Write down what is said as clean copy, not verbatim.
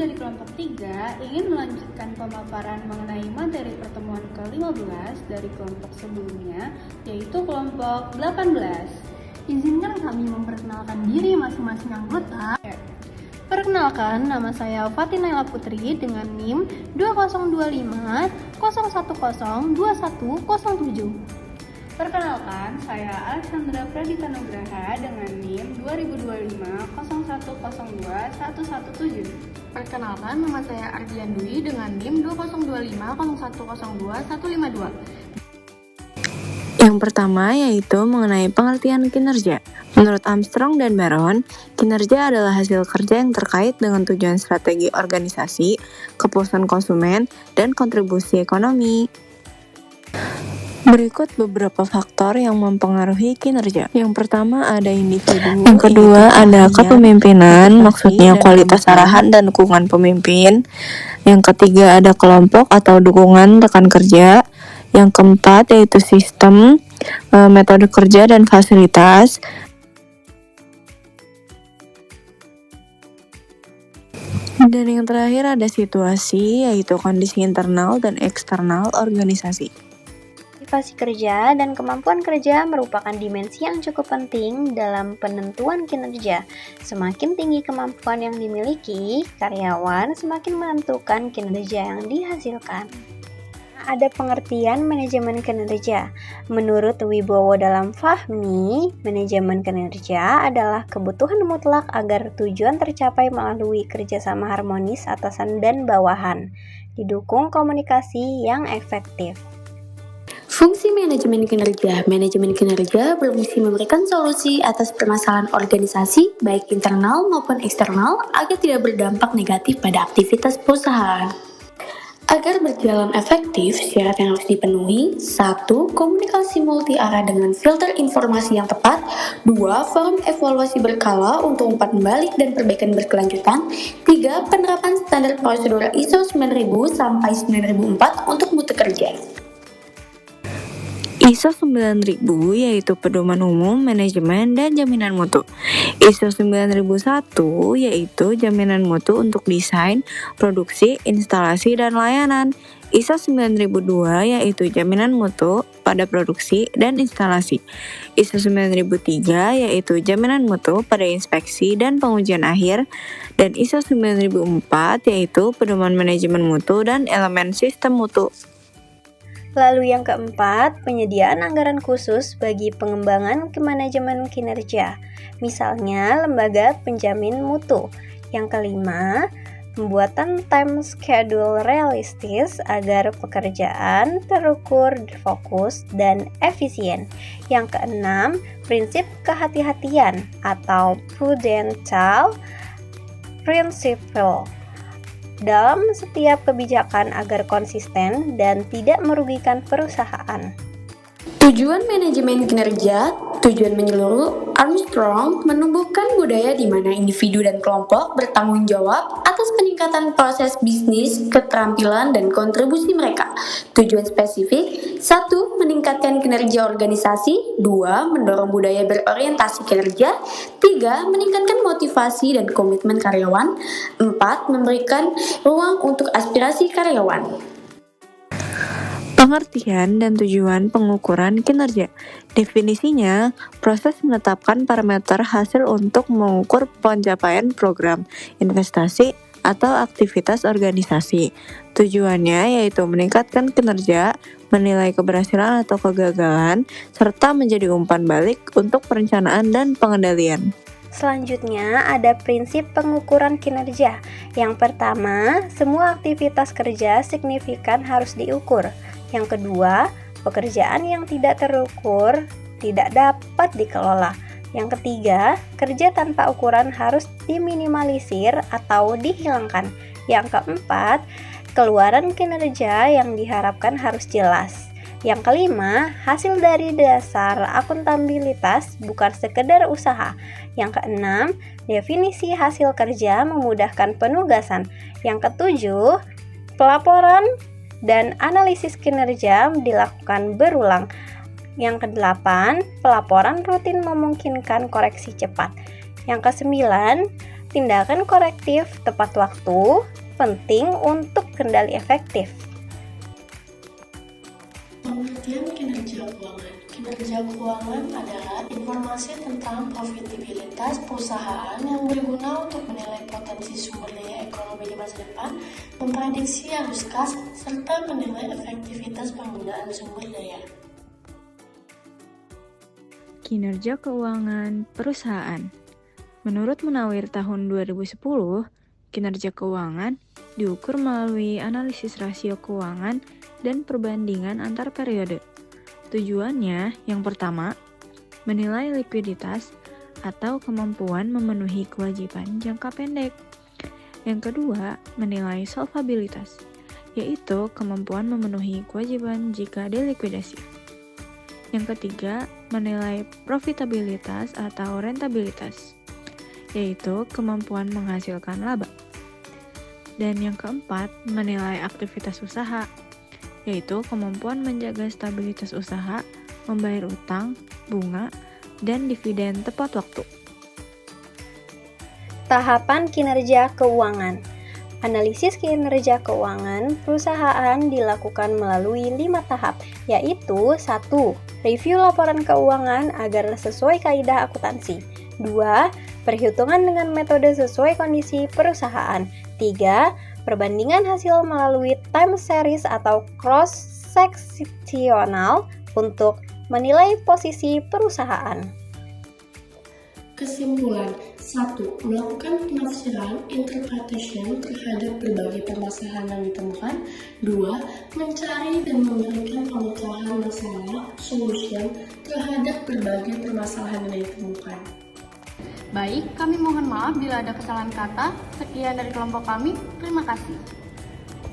dari kelompok 3 ingin melanjutkan pemaparan mengenai materi pertemuan ke-15 dari kelompok sebelumnya, yaitu kelompok 18. Izinkan kami memperkenalkan diri masing-masing anggota. Perkenalkan, nama saya Fatina Putri dengan NIM 2025 010 2107. Perkenalkan, saya Alexandra Pradita Nugraha dengan NIM 2025 0102 117. Perkenalkan, nama saya Ardian Dwi dengan NIM 2025 0102 152. Yang pertama yaitu mengenai pengertian kinerja. Menurut Armstrong dan Baron, kinerja adalah hasil kerja yang terkait dengan tujuan strategi organisasi, kepuasan konsumen, dan kontribusi ekonomi. Berikut beberapa faktor yang mempengaruhi kinerja. Yang pertama ada individu. Yang kedua ada kepemimpinan, maksudnya kualitas arahan dan dukungan pemimpin. Yang ketiga ada kelompok atau dukungan rekan kerja. Yang keempat yaitu sistem, metode kerja dan fasilitas. Dan yang terakhir ada situasi, yaitu kondisi internal dan eksternal organisasi. Motivasi kerja dan kemampuan kerja merupakan dimensi yang cukup penting dalam penentuan kinerja. Semakin tinggi kemampuan yang dimiliki, karyawan semakin menentukan kinerja yang dihasilkan. Ada pengertian manajemen kinerja. Menurut Wibowo dalam Fahmi, manajemen kinerja adalah kebutuhan mutlak agar tujuan tercapai melalui kerjasama harmonis atasan dan bawahan, didukung komunikasi yang efektif. Fungsi manajemen kinerja berfungsi memberikan solusi atas permasalahan organisasi, baik internal maupun eksternal, agar tidak berdampak negatif pada aktivitas perusahaan. Agar berjalan efektif, syarat yang harus dipenuhi: 1. Komunikasi multi-arah dengan filter informasi yang tepat. 2. Forum evaluasi berkala untuk umpan balik dan perbaikan berkelanjutan. 3. Penerapan standar prosedur ISO 9000 sampai 9004 untuk mutu kerja. ISO 9000 yaitu pedoman umum manajemen dan jaminan mutu. ISO 9001 yaitu jaminan mutu untuk desain, produksi, instalasi, dan layanan. ISO 9002 yaitu jaminan mutu pada produksi dan instalasi. ISO 9003 yaitu jaminan mutu pada inspeksi dan pengujian akhir. Dan ISO 9004 yaitu pedoman manajemen mutu dan elemen sistem mutu. Lalu yang keempat, penyediaan anggaran khusus bagi pengembangan manajemen kinerja, misalnya lembaga penjamin mutu. Yang kelima, pembuatan time schedule realistis agar pekerjaan terukur, fokus, dan efisien. Yang keenam, prinsip kehati-hatian atau prudential principle dalam setiap kebijakan agar konsisten dan tidak merugikan perusahaan. Tujuan manajemen kinerja, tujuan menyeluruh. Armstrong menumbuhkan budaya di mana individu dan kelompok bertanggung jawab atas peningkatan proses bisnis, keterampilan, dan kontribusi mereka. Tujuan spesifik: 1. Meningkatkan kinerja organisasi. 2. Mendorong budaya berorientasi kinerja. 3. Meningkatkan motivasi dan komitmen karyawan. 4. Memberikan ruang untuk aspirasi karyawan. Pengertian dan tujuan pengukuran kinerja. Definisinya, proses menetapkan parameter hasil untuk mengukur pencapaian program, investasi, atau aktivitas organisasi. Tujuannya yaitu meningkatkan kinerja, menilai keberhasilan atau kegagalan, serta menjadi umpan balik untuk perencanaan dan pengendalian. Selanjutnya ada prinsip pengukuran kinerja. Yang pertama, semua aktivitas kerja signifikan harus diukur. Yang kedua, pekerjaan yang tidak terukur tidak dapat dikelola. Yang ketiga, kerja tanpa ukuran harus diminimalisir atau dihilangkan. Yang keempat, keluaran kinerja yang diharapkan harus jelas. Yang kelima, hasil dari dasar akuntabilitas bukan sekedar usaha. Yang keenam, definisi hasil kerja memudahkan penugasan. Yang ketujuh, pelaporan dan analisis kinerja dilakukan berulang. Yang kedelapan, pelaporan rutin memungkinkan koreksi cepat. Yang kesembilan, tindakan korektif tepat waktu penting untuk kendali efektif. Pengertian kinerja keuangan. Kinerja keuangan adalah informasi tentang profitabilitas perusahaan yang berguna untuk menilai potensi sumber daya ekonomi di masa depan, memprediksi arus kas, serta menilai efektivitas penggunaan sumber daya. Kinerja keuangan perusahaan. Menurut Munawir tahun 2010, kinerja keuangan diukur melalui analisis rasio keuangan dan perbandingan antar periode. Tujuannya yang pertama, menilai likuiditas atau kemampuan memenuhi kewajiban jangka pendek. Yang kedua, menilai solvabilitas, yaitu kemampuan memenuhi kewajiban jika dilikuidasi. Yang ketiga, menilai profitabilitas atau rentabilitas, yaitu kemampuan menghasilkan laba. Dan yang keempat, menilai aktivitas usaha, yaitu kemampuan menjaga stabilitas usaha, membayar utang, bunga, dan dividen tepat waktu. Tahapan kinerja keuangan. Analisis kinerja keuangan perusahaan dilakukan melalui 5 tahap, yaitu 1. Review laporan keuangan agar sesuai kaidah akuntansi. 2. Perhitungan dengan metode sesuai kondisi perusahaan. 3. Perbandingan hasil melalui time series atau cross-sectional untuk menilai posisi perusahaan. Kesimpulan. 1. Melakukan penafsiran interpretation terhadap berbagai permasalahan yang ditemukan. 2. Mencari dan memberikan pemecahan masalah solution terhadap berbagai permasalahan yang ditemukan. Baik, kami mohon maaf bila ada kesalahan kata. Sekian dari kelompok kami, terima kasih.